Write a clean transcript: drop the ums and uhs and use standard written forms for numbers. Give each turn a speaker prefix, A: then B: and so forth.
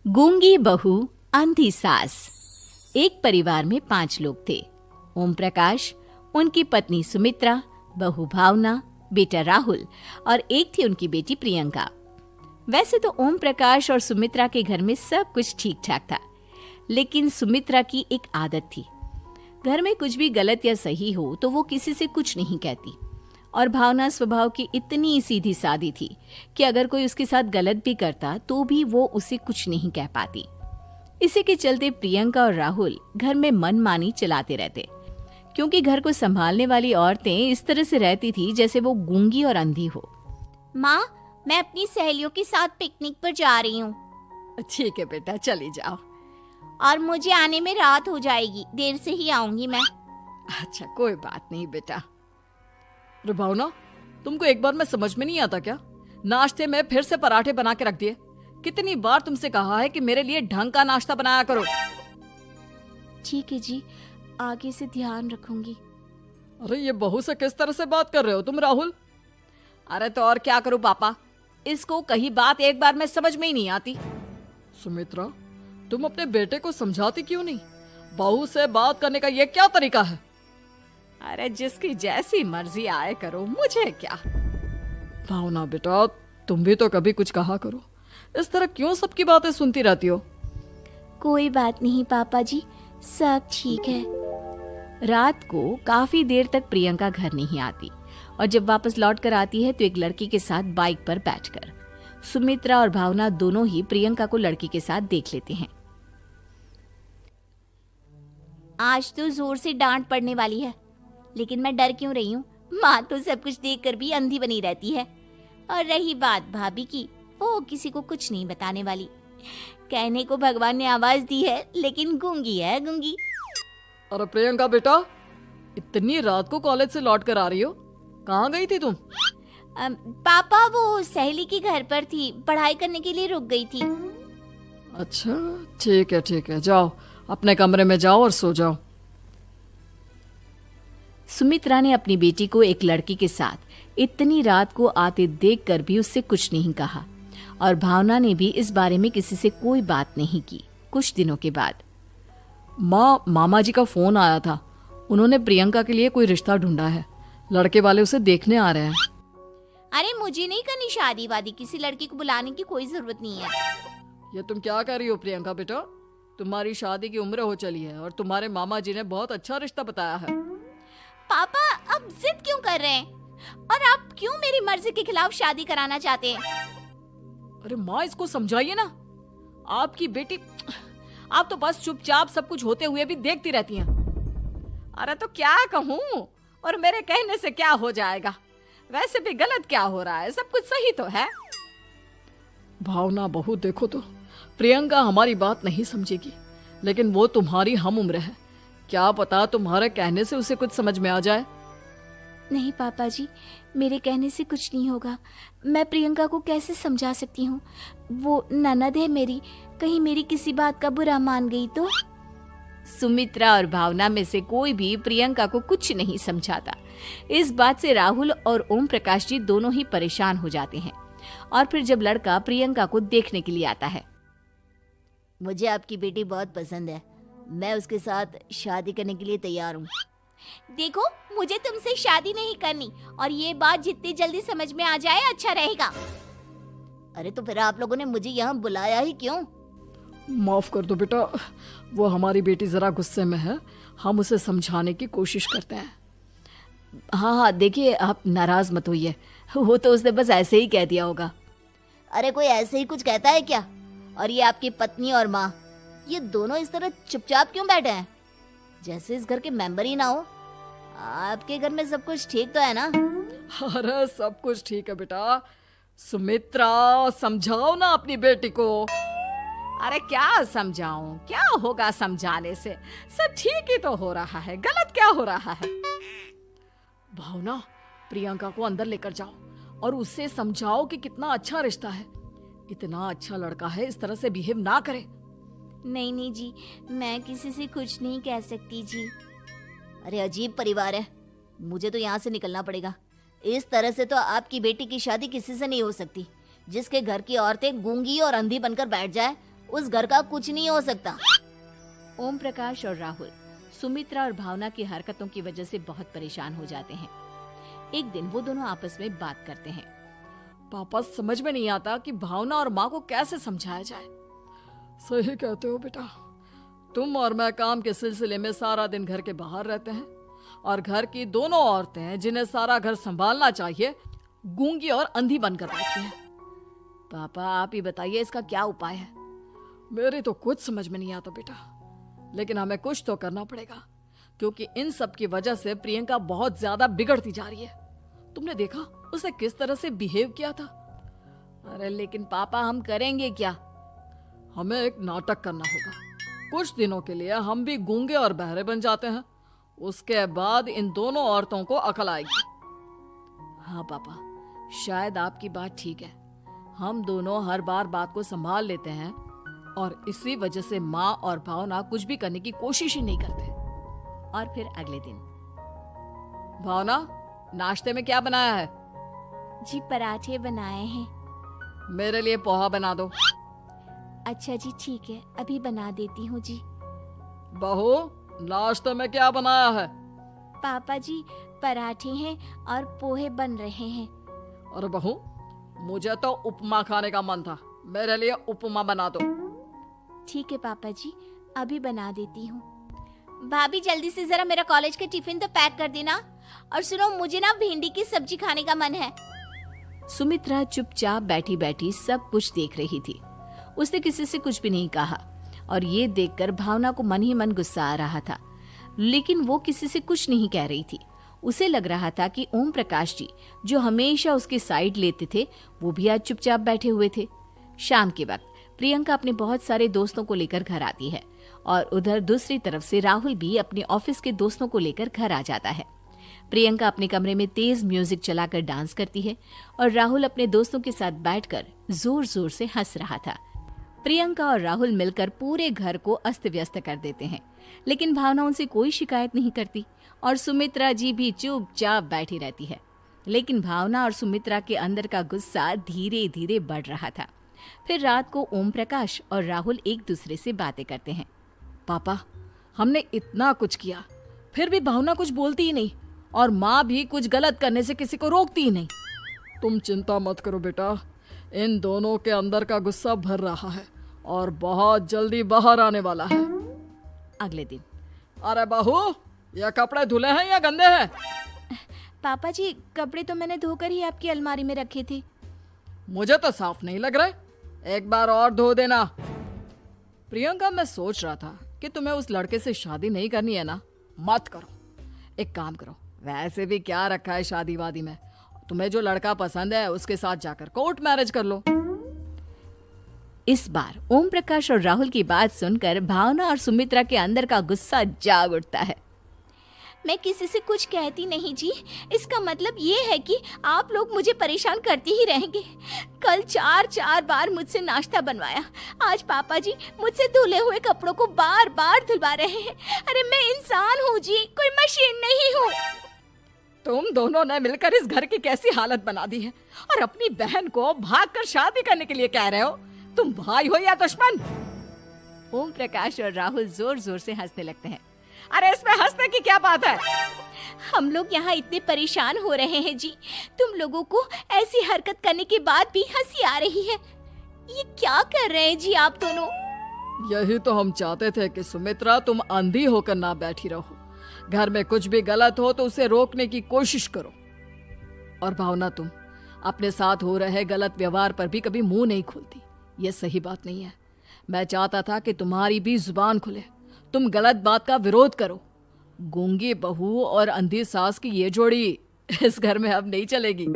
A: गूंगी बहू अंधी सास। एक परिवार में 5 लोग थे। ओम प्रकाश, उनकी पत्नी सुमित्रा, बहू भावना, बेटा राहुल और एक थी उनकी बेटी प्रियंका। वैसे तो ओम प्रकाश और सुमित्रा के घर में सब कुछ ठीक ठाक था, लेकिन सुमित्रा की एक आदत थी। घर में कुछ भी गलत या सही हो तो वो किसी से कुछ नहीं कहती। और भावना स्वभाव की इतनी सीधी सादी थी कि अगर कोई उसके साथ गलत भी करता तो भी वो उसे कुछ नहीं कह पाती। इसी के चलते प्रियंका और राहुल घर में मनमानी चलाते रहते, क्योंकि घर को संभालने वाली औरतें इस तरह से रहती थी जैसे वो गूंगी और अंधी हो।
B: माँ, मैं अपनी सहेलियों के साथ पिकनिक पर जा रही हूँ।
A: ठीक है बेटा, चली जाओ।
B: और मुझे आने में रात हो जाएगी, देर से ही आऊंगी मैं।
A: अच्छा, कोई बात नहीं बेटा। अरे भावना, तुमको एक बार में समझ में नहीं आता क्या? नाश्ते में फिर से पराठे बना के रख दिए। कितनी बार तुमसे कहा है कि मेरे लिए ढंग का नाश्ता बनाया करो।
B: ठीक है जी, आगे से ध्यान रखूंगी।
A: अरे ये बहू से किस तरह से बात कर रहे हो तुम राहुल? अरे तो और क्या करूं पापा, इसको कही बात एक बार में समझ में ही नहीं आती। सुमित्रा, तुम अपने बेटे को समझाती क्यों नहीं? बहू से बात करने का ये क्या तरीका है? अरे जिसकी जैसी मर्जी आए करो, मुझे क्या। भावना बेटा, तुम भी तो कभी कुछ कहा करो। इस तरह क्यों सबकी बातें सुनती रहती हो?
B: कोई बात नहीं पापा जी, सब ठीक है।
A: रात को काफी देर तक प्रियंका घर नहीं आती और जब वापस लौट कर आती है तो एक लड़की के साथ बाइक पर बैठकर सुमित्रा और भावना दोनों ही प्रियंका को लड़की के साथ देख लेते हैं।
B: आज तो जोर से डांट पड़ने वाली है, लेकिन मैं डर क्यों रही हूँ? माँ तो सब कुछ देखकर भी अंधी बनी रहती है। और रही बात भाभी की, वो किसी को कुछ नहीं बताने वाली। कहने को भगवान ने आवाज दी है, लेकिन गूंगी है गूंगी।
A: अरे प्रियंका बेटा, इतनी रात को कॉलेज से लौट कर आ रही हो? कहाँ गई थी तुम?
B: पापा, वो सहेली के घर पर थी, पढ़ाई करने के लिए रुक गई थी।
A: अच्छा, ठीक है, जाओ अपने कमरे में जाओ और सो जाओ। सुमित्रा ने अपनी बेटी को एक लड़की के साथ इतनी रात को आते देखकर भी उससे कुछ नहीं कहा और भावना ने भी इस बारे में किसी से कोई बात नहीं की। कुछ दिनों के बाद मामा जी का फोन आया था। उन्होंने प्रियंका के लिए कोई रिश्ता ढूंढा है। लड़के वाले उसे देखने आ रहे हैं।
B: अरे मुझे नहीं करनी शादी वादी, किसी लड़की को बुलाने की कोई जरूरत नहीं है।
A: ये तुम क्या कर रही हो प्रियंका बेटा? तुम्हारी शादी की उम्र हो चली है और तुम्हारे मामा जी ने बहुत अच्छा रिश्ता बताया है।
B: पापा, अब जिद क्यों कर रहे हैं? और आप क्यों मेरी मर्जी के खिलाफ शादी कराना चाहते हैं?
A: अरे माँ, इसको समझाइए ना। आपकी बेटी, आप तो बस चुपचाप सब कुछ होते हुए भी देखती रहती हैं। अरे तो क्या कहूँ, और मेरे कहने से क्या हो जाएगा? वैसे भी गलत क्या हो रहा है, सब कुछ सही तो है। भावना बहू, देखो तो प्रियंका हमारी बात नहीं समझेगी, लेकिन वो तुम्हारी हम उम्र है। क्या पता तुम्हारे कहने से उसे कुछ समझ में आ जाए।
B: नहीं पापा जी, मेरे कहने से कुछ नहीं होगा। मैं प्रियंका को कैसे समझा सकती हूँ? वो ननद है मेरी, कहीं मेरी किसी बात का बुरा मान गई तो?
A: सुमित्रा और भावना में से कोई भी प्रियंका को कुछ नहीं समझाता। इस बात से राहुल और ओम प्रकाश जी दोनों ही परेशान हो जाते हैं। और फिर जब लड़का प्रियंका को देखने के लिए आता है,
B: मुझे आपकी बेटी बहुत पसंद है, मैं उसके साथ शादी करने के लिए तैयार हूँ। देखो, मुझे तुमसे शादी नहीं करनी, और ये बात जितनी जल्दी समझ में आ जाए अच्छा रहेगा। अरे तो फिर आप लोगों ने मुझे यहाँ बुलाया ही क्यों?
A: माफ कर दो बेटा, वो हमारी बेटी जरा गुस्से में है, हम उसे समझाने की कोशिश करते हैं। हाँ, देखिए आप नाराज मत होइए, वो तो उसने बस ऐसे ही कह दिया होगा।
B: अरे कोई ऐसे ही कुछ कहता है क्या? और ये आपकी पत्नी और माँ, ये दोनों इस तरह चुपचाप क्यों बैठे हैं, जैसे इस घर के मेंबर ही ना हो? आपके घर में सब कुछ ठीक तो है ना?
A: अरे सब कुछ ठीक है बेटा। सुमित्रा, समझाओ ना अपनी बेटी को। अरे क्या समझाऊं, क्या होगा समझाने से? सब ठीक ही तो हो रहा है, गलत क्या हो रहा है? भावना, प्रियंका को अंदर लेकर जाओ और उससे समझाओ कि कितना अच्छा रिश्ता है। इतना अच्छा लड़का है, इस तरह से बिहेव ना करे।
B: नहीं जी, मैं किसी से कुछ नहीं कह सकती जी। अरे अजीब परिवार है, मुझे तो यहाँ से निकलना पड़ेगा। इस तरह से तो आपकी बेटी की शादी किसी से नहीं हो सकती। जिसके घर की औरतें गूंगी और अंधी बनकर बैठ जाए, उस घर का कुछ नहीं हो सकता।
A: ओम प्रकाश और राहुल सुमित्रा और भावना की हरकतों की वजह से बहुत परेशान हो जाते हैं। एक दिन वो दोनों आपस में बात करते हैं।
C: पापा, समझ में नहीं आता कि भावना और माँ को कैसे समझाया जाए। सही कहते हो बेटा, तुम और मैं काम के सिलसिले में सारा दिन घर के बाहर रहते हैं और घर की दोनों औरतें जिन्हें सारा घर संभालना चाहिए गूंगी और अंधी बनकर बैठी हैं।
A: पापा आप ही बताइए इसका क्या उपाय है।
C: मेरी तो कुछ समझ में नहीं आता बेटा, लेकिन हमें कुछ तो करना पड़ेगा क्योंकि इन सब की वजह से प्रियंका बहुत ज्यादा बिगड़ती जा रही है। तुमने देखा उसे किस तरह से बिहेव किया था।
A: अरे लेकिन पापा हम करेंगे क्या?
C: हमें एक नाटक करना होगा। कुछ दिनों के लिए हम भी गूंगे और बहरे बन जाते हैं, उसके बाद इन दोनों औरतों को अकल आएगी।
A: हाँ पापा, शायद आपकी बात ठीक है। हम दोनों हर बार बात को संभाल लेते हैं और इसी वजह से माँ और भावना कुछ भी करने की कोशिश ही नहीं करते। और फिर अगले दिन,
C: भावना, नाश्ते में क्या बनाया है?
B: जी पराठे बनाए हैं।
C: मेरे लिए पोहा बना दो।
B: अच्छा जी ठीक है, अभी बना देती हूँ जी।
C: बहू, नाश्ते में क्या बनाया है?
B: पापा जी पराठे हैं और पोहे बन रहे हैं।
C: अरे बहू, मुझे तो उपमा खाने का मन था, मेरे लिए उपमा बना दो।
B: ठीक है पापा जी, अभी बना देती हूँ। भाभी जल्दी से जरा मेरा कॉलेज का टिफिन तो पैक कर देना। और सुनो, मुझे ना भिंडी की सब्जी खाने का मन है।
A: सुमित्रा चुपचाप बैठी बैठी सब कुछ देख रही थी। उसने किसी से कुछ भी नहीं कहा और ये देखकर भावना को मन ही मन गुस्सा आ रहा था, लेकिन वो किसी से कुछ नहीं कह रही थी। उसे लग रहा था कि ओम प्रकाश जी जो हमेशा उसकी साइड लेते थे वो भी आज चुपचाप बैठे हुए थे। शाम के वक्त प्रियंका अपने बहुत सारे दोस्तों को लेकर घर आती है और उधर दूसरी तरफ से राहुल भी अपने ऑफिस के दोस्तों को लेकर घर आ जाता है। प्रियंका अपने कमरे में तेज म्यूजिक चलाकर डांस करती है और राहुल अपने दोस्तों के साथ बैठकर जोर जोर से हंस रहा था। प्रियंका और राहुल मिलकर पूरे घर को अस्त व्यस्त कर देते हैं, लेकिन भावना उनसे कोई शिकायत नहीं करती और सुमित्रा जी भी चुपचाप बैठी रहती है। लेकिन भावना और सुमित्रा के अंदर का गुस्सा धीरे धीरे बढ़ रहा था। फिर रात को ओम प्रकाश और राहुल एक दूसरे से बातें करते हैं।
C: पापा, हमने इतना कुछ किया फिर भी भावना कुछ बोलती ही नहीं और माँ भी कुछ गलत करने से किसी को रोकती ही नहीं। तुम चिंता मत करो बेटा, इन दोनों के अंदर का गुस्सा भर रहा है और बहुत जल्दी बाहर आने वाला है।
A: अगले दिन,
C: अरे बहू, ये कपड़े धुले हैं या गंदे हैं?
B: पापा जी कपड़े तो मैंने धोकर ही आपकी अलमारी में रखे थे।
C: मुझे तो साफ नहीं लग रहे, एक बार और धो देना। प्रियंका, मैं सोच रहा था कि तुम्हें उस लड़के से शादी नहीं करनी है ना, मत करो। एक काम करो, वैसे भी क्या रखा है शादी वादी में, तुम्हें जो लड़का पसंद है उसके साथ जाकर कोर्ट मैरिज कर लो।
A: इस बार ओम प्रकाश और राहुल की बात सुनकर भावना और सुमित्रा के अंदर का गुस्सा जाग उठता है।
B: मैं किसी से कुछ कहती नहीं जी, इसका मतलब ये है कि आप लोग मुझे परेशान करते ही रहेंगे। कल 4 बार मुझसे नाश्ता बनवाया, आज पापा जी मुझसे धुले हुए कपड़ों को बार बार धुलवा रहे हैं। अरे मैं इंसान हूँ जी, कोई मशीन नहीं हूँ।
C: तुम दोनों ने मिलकर इस घर की कैसी हालत बना दी है और अपनी बहन को भागकर शादी करने के लिए कह रहे हो। तुम भाई हो या दुश्मन?
A: ओम प्रकाश और राहुल जोर जोर से हंसने लगते हैं।
C: अरे इसमें हंसने की क्या बात है?
B: हम लोग यहाँ इतने परेशान हो रहे हैं जी, तुम लोगों को ऐसी हरकत करने के बाद भी हंसी आ रही है। ये क्या कर रहे हैं जी आप दोनों?
C: यही तो हम चाहते थे कि सुमित्रा तुम अंधी होकर ना बैठी रहो। घर में कुछ भी गलत हो तो उसे रोकने की कोशिश करो। और भावना, तुम अपने साथ हो रहे गलत व्यवहार पर भी कभी मुंह नहीं खोलती, ये सही बात नहीं है। मैं चाहता था कि तुम्हारी भी जुबान खुले, तुम गलत बात का विरोध करो। गूंगी बहू और अंधी सास की ये जोड़ी इस घर में अब नहीं चलेगी।